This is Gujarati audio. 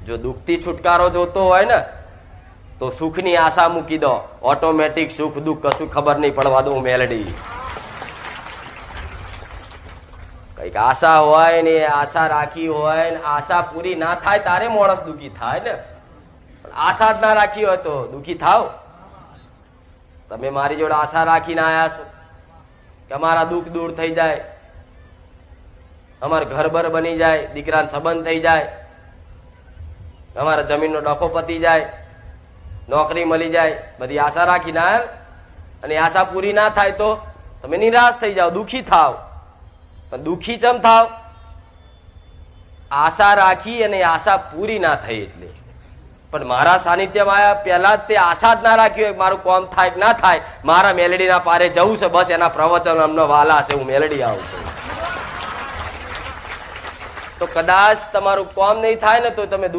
જો દુઃખથી છુટકારો જોતો હોય ને તો સુખની આશા મૂકી દો, ઓટોમેટિક સુખ દુઃખ કશું ખબર નહીં પડવા દો મેલડી. કઈક આશા હોય ને આશા રાખી હોય ને આશા પૂરી ના થાય તારે માણસ દુઃખી થાય ને. પણ આશા જ ના રાખી હોય તો દુઃખી થાવ. તમે મારી જોડે આશા રાખીને આયા છો કે અમારા દુઃખ દૂર થઈ જાય, અમારા ઘર બર બની જાય, દીકરાને સંબંધ થઈ જાય, અમારા જમીનનો ડખો પતી જાય, નોકરી મળી જાય, બધી આશા રાખીને આયા. અને આશા પૂરી ના થાય તો તમે નિરાશ થઈ જાઓ, દુઃખી થાવ. પણ દુઃખી ચમ થાવ? આશા રાખી અને આશા પૂરી ના થઈ એટલે. પણ મારા સાનિધ્યમાં આવ્યા પહેલા જ તે આશા જ ના રાખી હોય મારું કામ થાય કે ના થાય, મારા મેલડીના પારે જવું છે, બસ એના પ્રવચન અમને વાલા છે, હું મેલડી આવું છું. તો કદાચ તમારું કામ નહીં થાય ને તો તમે